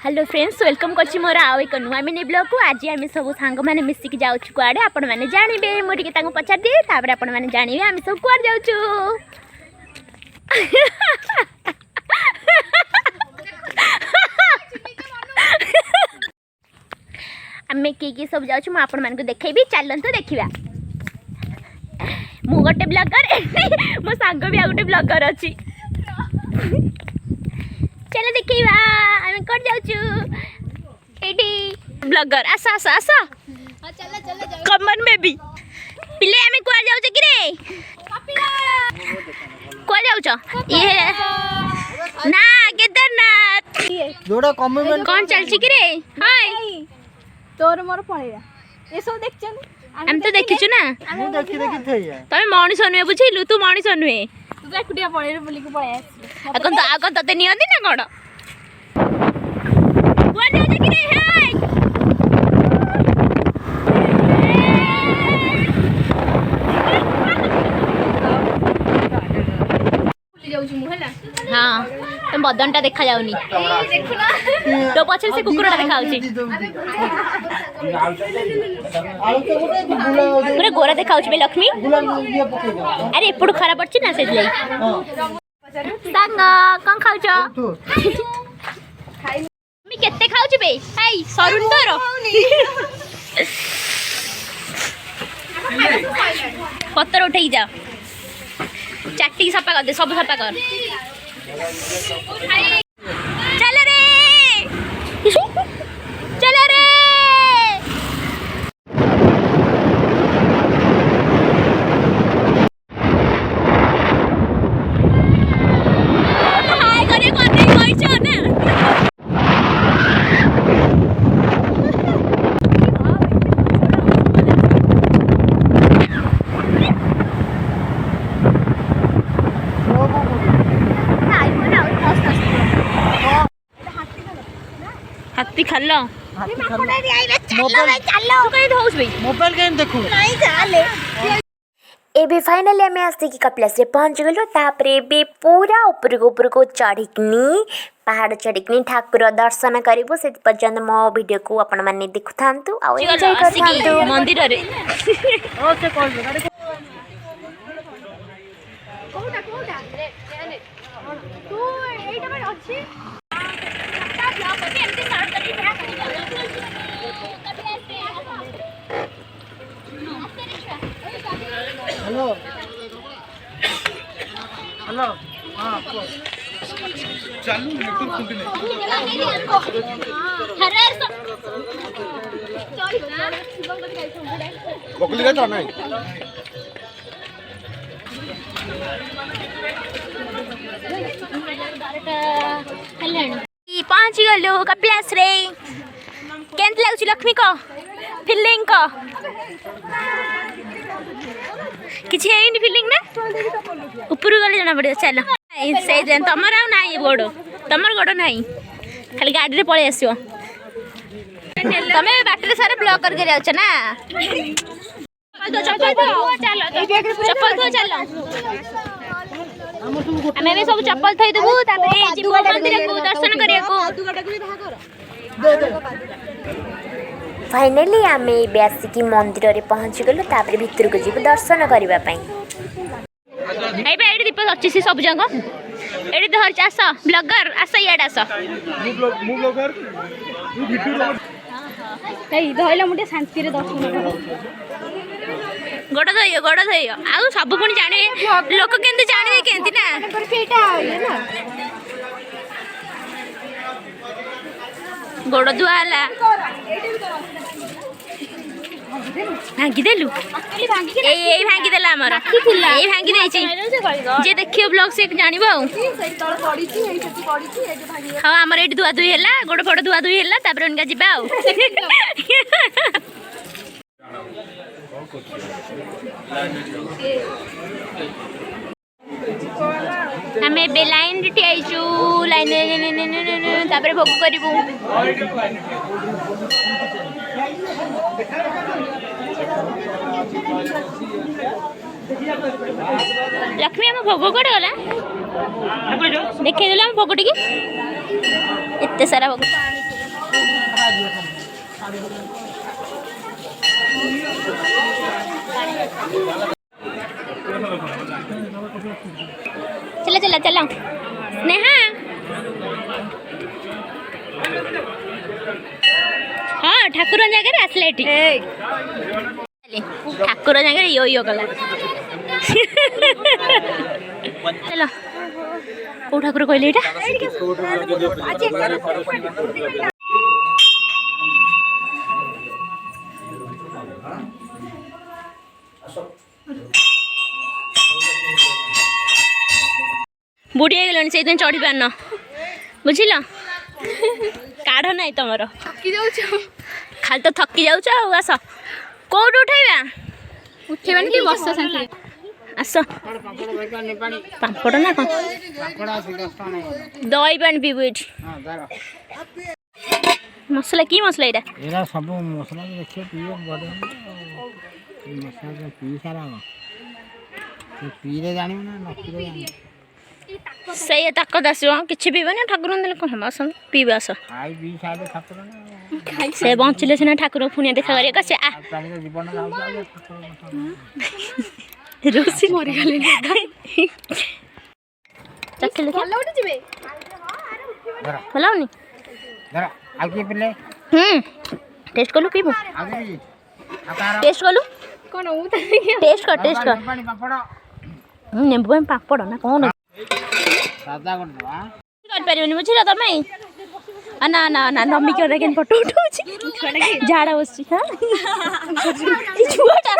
Hello friends welcome करछि मोर आउ एक नुआ मिनी ब्लॉग को। आज आम सब सांग माने मिसिक जाऊ कुआडे आपण माने जानिबे। मो टिके तांको पचार दिए तापर आपण माने जानिबे आम सब कुआडे जाउछु। आमे की सब जाउछु म आपण मान को देखैबी। चलन तो देखिबा। मु गोटे ब्लॉगर मो सांग भी आ गोटे ब्लॉगर अछि। चलो देखिबा आमे कट जाउछु एडी ब्लॉगर आसा आसा आसा। हां चल चल कमन में भी पिले आमे कुआ जाउछ कि रे कुआ जाउछ ये ना केदारनाथ जोड़ा कमेंट कौन चलछि कि रे। हाय तोर मोर पळेया ए सब देखछन हम तो देखिछु ना मु देखि देखि थैया तमे मଣିଷ नुहे बुझिलु तू मଣିଷ नुहे तू तो एकुटिया पळेरे बोली को पळेया आगन तते नियंती ना कोन कुआ जाउछ कि रे। हाय हाँ तुम बदनटा देखा जाउनी तो पछे से कुकुरटा देखा होची पूरा गोरा देखा होची बे लक्ष्मी। अरे एपड़ खराब पड़ची ना से लई संग कोन खाउछ मी केते खाउची बे। हाय सरुन तोरो पत्थर उठेई जा चाटी सफा कर दे सब सफा कर। चल रे चल रे हाय करे कोने कइछ ना हाथी खालो मोबाइल गेम देखो एबे फाइनली आम आसिक कपिलास पहुँच गलु। तापरे बे पूरा ऊपर को चढ़िकनी पहाड़ चढ़िकनी ठाकुर दर्शन करूँ। से पर्यंत मो वीडियो को आपण माने देखु थांतु आ एन्जॉय करथांतु मंदिर रे। हेलो हेलो हां चालू नेटवर्क खुलते नहीं बकली का तो नहीं पहुँच गलु कपिलास रे। केंत लागुची लक्ष्मी को फीलिंग को किछि एनी फीलिंग ना ऊपर गले जना पड़े। चल से तमर आ नाही गोड़ तमर गोड़ नाही खाली गाड़ी रे पळे आसियो तमे बाटरे सारे ब्लॉक करके जाउछ ना। चप्पल तो चलो हमें भी सब चप्पल थई देबू तापरे जीव मंदिर को दर्शन करिया को। फाइनली आम आसिक मंदिर रे पहुँच गलु। तापरे भितर को जीव दर्शन करबा पई एबे एडी दीप अछि से सब जगह एडी धर आस ब्लॉगर आस याड आस मु ब्लॉगर तू वीडियो एई धइला मुटे शांति रे दर्शन कर गोड़ धइयो आ सब पुणी जाने लोक केंते जाने केंती ना पर फेटा आइले ना गोड़ धुआला भांगी देलु ए भांगी देला हमर ए भांगी देछि जे देखियो ब्लॉग से जानिबो आ हां हमर एडी धुआ धुई हैला गोड़ फोड़ धुआ धुई हैला तापर उनका जिबा आ हमें बेलाइन रे आइछु लाइन तापर भोग करिवु। लक्ष्मी आम भोग कड़े गला देखे देला भोग टी एत सारा भोग चलो चलो चलो स्नेहा हाँ ठाकुर जगह आसले ठाकुर जगह यो यो कला चलो कौ ठाकुर कहले बुढ़ी गल से चढ़ी पार न बुझिल काढ़ ना तुम खाली तो थकी जाऊच आस कौट उठेबा उठेबानी कि बस शांति आस पापड़ ना कौन दही पानी पीबू ये मसला कि मसला यहाँ सब मसला देखिए पिए बड़े मसला पी सारा पीले जानी ना न पीले जानी से ताकत आसो किसी पीबे ठाकुर देले कौन हम आस पीबे आस खाई पी सारे ठाकुर से बंचिले सीना ठाकुर पुणी देखा कर से आ जीवन रोसी मरी गले चखले ଭଲ ଉଠି ଯିବେ ଭଲ ହଉନି जरा आगे पिले टेस्ट कलु पीबू आगे आकार टेस्ट कलु କଣ ମୁଁ ତ टेस्ट कर पानी पापड़ नेबू पानी पापड़ ना कौन सादा कर दो हां कर परिबनी बुझिल तमे ना ना ना नम्मी के देखन फोटो उठाउछि झाड़ा बसछि हां ई छुआटा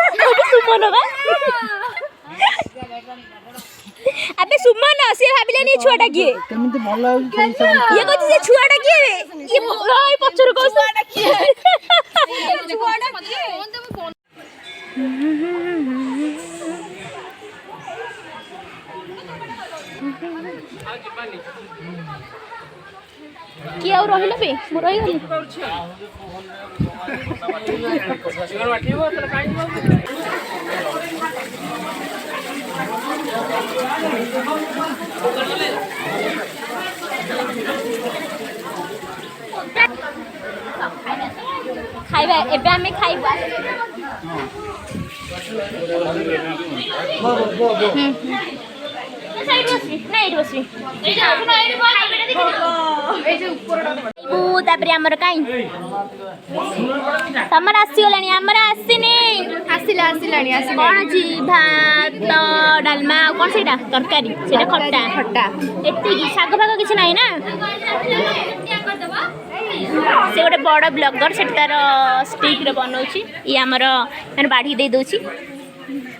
सुमन बा अबे सुमन से भाबिले नी छुआटा किए केमिति भलो होई ये कहछि से छुआटा किए रे ये ओइ पछर को छुआटा किए ଛୁଆଟା କିଏ ଫୋନ ଦେବୁ ଫୋନ कि आउ रहिल बे मो रहि गली खाइबा एबे हमें खाइबा साइड बसि ना एड बसि ए जा सुनो एड खाइबेटा देखि ए जे ऊपर बू तापरे हमर काई तमर आसी गलानी हमर आसीनी ଆସିଲା ଆସିଲାଣି ଆସିଲା कौन अछि भात डालमा कौन सेटा तरकारी सेटा खट्टा ଖଟା एत्ती की साग भाग किछ नाही ना से गोटे बड़ ब्लॉगर से तार स्टिक रे बनौछि ये हमर मैंने बाढ़ी दे दोछि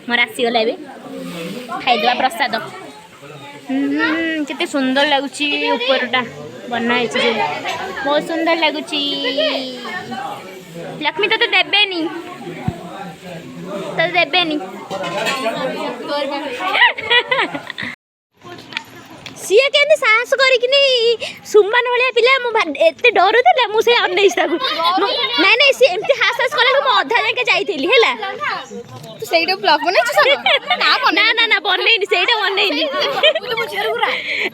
मोर आसी गला एबे खाइ देबा प्रसाद केते सुंदर लागुछि ऊपरटा बनाइ छै बहुत सुंदर लागुछि लक्ष्मी तो देबेनी तो देबेनी सीए केंदे साहस करिकनी सुमन भलिया पिला मु एते डर देला मु से अनैस ताकू नहीं नहीं से एमती हास कला मु अधा जाके जाईथिली हेला ତୁ ସେଇଟା ବ୍ଲଗ ବନେଇଛୁ ସବୁ ना ना ना बनेनी सेटा बनेनी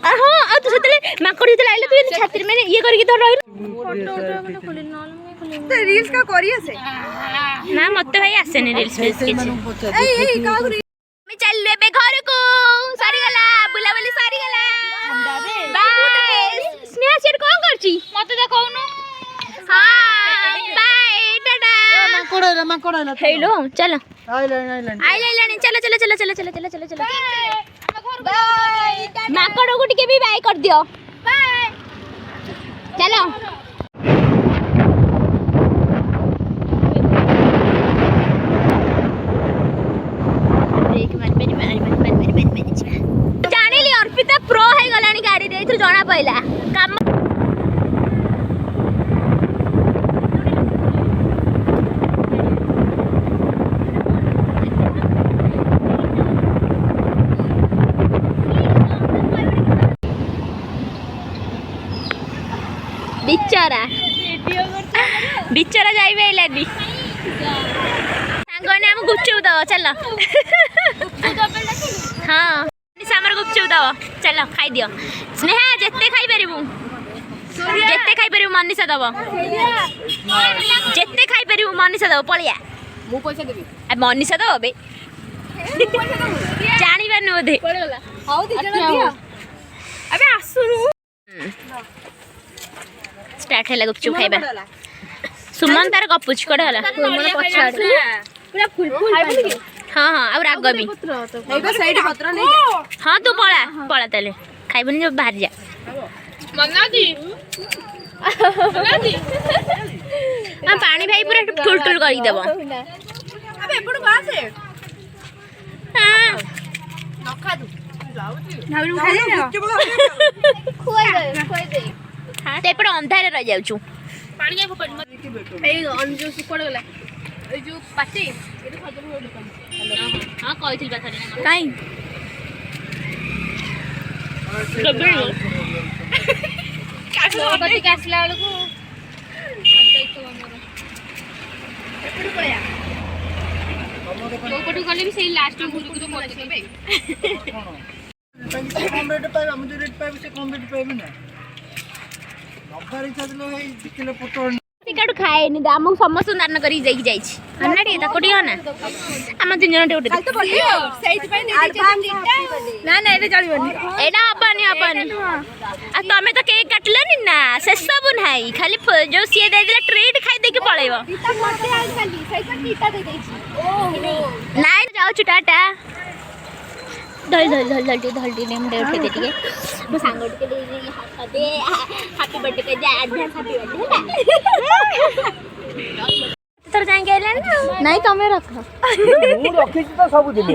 हां आ तू सेतले माकड़ी तो लाइले तू छात्री में ये करके तो रही रील्स का करी आसे ना मते भाई आसेनी रील्स फेस के एई एई का करी मैं चल लेबे घर को सारी गला बुला बुली सारी गला बाय स्नेहा सेट कोन करची मते देखौनु हां बाय टाटा माकोड़ा हेलो चलो आइलाइन आइलाइन चलो चलो चलो चलो चलो चलो चलो चलो बाय माकड़ को टिके भी बाय कर दियो बाय चलो ब्रेक मार जानिली अर्पिता प्रो है गलानी गाड़ी रे इथु जणा पइला काम बिचारा बिचारा जाइबे लादी सांगने हम गुपचुप दो चलो हाँ सामर गुपचुप दो चलो खाई दियो स्नेहा जेते खाई परिबू जेते खाई परिबु मनीषा दब जेते खाई परिबु मनीषा दब पलिया ମୁଁ ପଇସା ଦେବି आ मनीषा दब बे जानी बानु बोधे କୁଆଡ଼େ ଗଲା ହଉ ଦି ଜଣ ଦିଅ अबे आसुनु स्टार्ट है गुपचुप खाइबा सुमन तार गपुच कोड हला ମୋର ପଛଆଡେ ପୁରା ଫୁଲ ଫୁଲ ଖାଇବୁ କି हां हां और राग भी ଏଇଟା ସାଇଡ ପତ୍ର ନେଇ ଯା हां तू पळा पळा तले खाइबनी जो बाहर जा मन्नादी मन्नादी हां पानी भाई पूरा टुल टुल करी देबो अबे एपड़ बासे हां नखा दू नावरी खाइ खुआई दे हां ते पर अंधारे रह जाउछु पानी के फोपड़ एई अंजू सुपड़ गला ए जो पाटी एतो खजर हो दुकान हां कहथिल बाथरे काई कति कासला बेलको कोपटू गले भी सही लास्ट में गुरु गुरु कर देबे कम रेट पाइबा मुझे रेट पाइबा से कम रेट पाइबा ना नफर इच्छा दिलो हे किलो पटो टिकट खाए नि दामु समस्त दान करी जाई जाई छी अन्नाडी ता कोटी ना हम तीन जन टे काल तो बोलियो सेइथ पे नै ना ना एटा चलिबनी एडा अपनी अपनी आ तमे तो केक काटलनी ना से सब नाही खाली जो सिए दे दिला ट्रीट खाई दे के पळेबो टीटा मते आइ खाली सेइथ पे टीटा दे देछि ओहो नाइ जाऊ छु टाटा धल धल धल धल धल टी नेम दे उठे दे टिके मो सांग टिके दे हाथ दे हैप्पी बर्थडे के जा एडवांस हैप्पी बर्थडे तर जाएंगे ना नहीं तमे रख ମୁଁ ରଖିଛି ତ ସବୁ ଦିନ